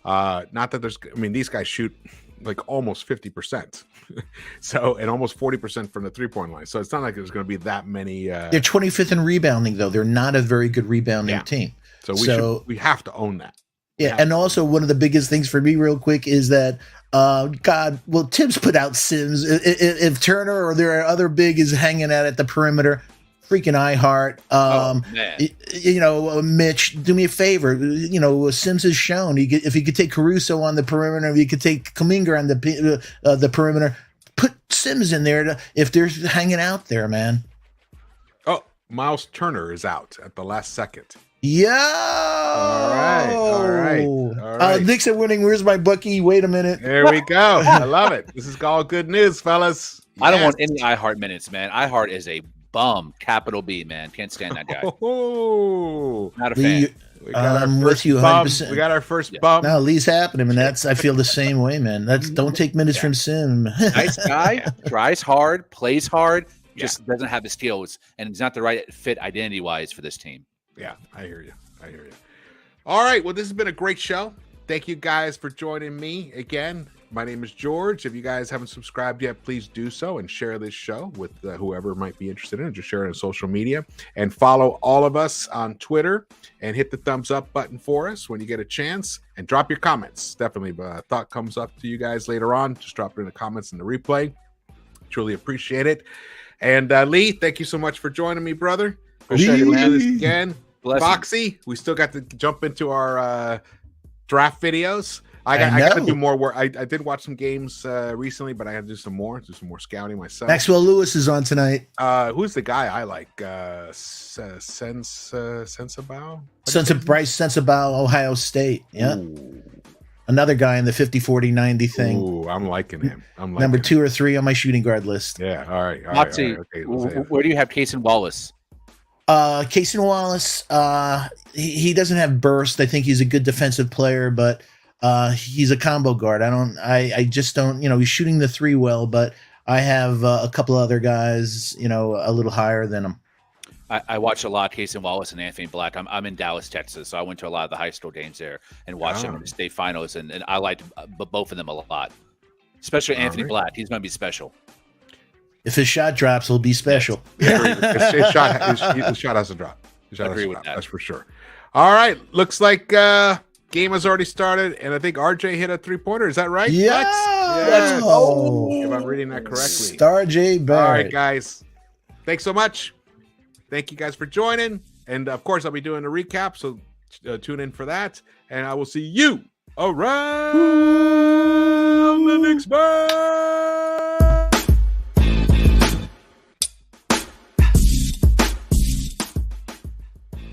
Not that these guys shoot like almost 50%. So, and almost 40% from the 3-point line. So it's not like there's going to be that many. They're 25th in rebounding, though. They're not a very good rebounding team. So we have to own that. Yeah, and also one of the biggest things for me, real quick, is that Tibbs put out Sims. If Turner or there are other big is hanging out at the perimeter, freaking iHeart. Mitch, do me a favor. Sims has shown if he could take Caruso on the perimeter, if he could take Kuminga on the perimeter, put Sims in there if they're hanging out there, man. Oh, Miles Turner is out at the last second. Yo! All right. Knicks are winning. Where's my Bucky? Wait a minute. There we go. I love it. This is all good news, fellas. I don't want any iHeart minutes, man. iHeart is a bum, capital B, man. Can't stand that guy. Not a fan. I'm with you 100%. We got our first bum. No, Lee's happening, and I feel the same way, man. Don't take minutes from Sim. Nice guy, tries hard, plays hard, just doesn't have the skills, and he's not the right fit identity-wise for this team. Yeah, I hear you. All right, well, this has been a great show. Thank you guys for joining me again. My name is George. If you guys haven't subscribed yet, please do so and share this show with whoever might be interested in it. Just share it on social media and follow all of us on Twitter and hit the thumbs up button for us when you get a chance and drop your comments. Definitely, if a thought comes up to you guys later on, just drop it in the comments in the replay. Truly appreciate it. And Lee, thank you so much for joining me, brother. Appreciate you doing this again. Foxy, we still got to jump into our draft videos. I got to do more work. I did watch some games recently, but I had to do some more scouting myself. Maxwell Lewis is on tonight. Who's the guy I like? Sensabaugh? Bryce Sensabaugh, Ohio State. Yeah. Ooh. Another guy in the 50-40-90 thing. Ooh, I'm liking him. Number 2 or 3 on my shooting guard list. Yeah, all right. Okay, where do you have Cason Wallace? Cason Wallace, he doesn't have burst. I think he's a good defensive player, but he's a combo guard. I just don't, he's shooting the 3 well, but I have a couple of other guys, a little higher than him. I watch a lot of Cason Wallace and Anthony Black. I'm in Dallas, Texas, so I went to a lot of the high school games there and watched them in the state finals, and I liked both of them a lot, especially Anthony Black. He's going to be special. If his shot drops, he'll be special. His shot has to drop. I agree with that. That's for sure. All right. Looks like game has already started, and I think RJ hit a 3-pointer. Is that right? Yeah. Lex? Oh. If I'm reading that correctly. Star J Barrett. All right, guys. Thanks so much. Thank you guys for joining. And of course, I'll be doing a recap, so tune in for that. And I will see you around the Knicks-Verse.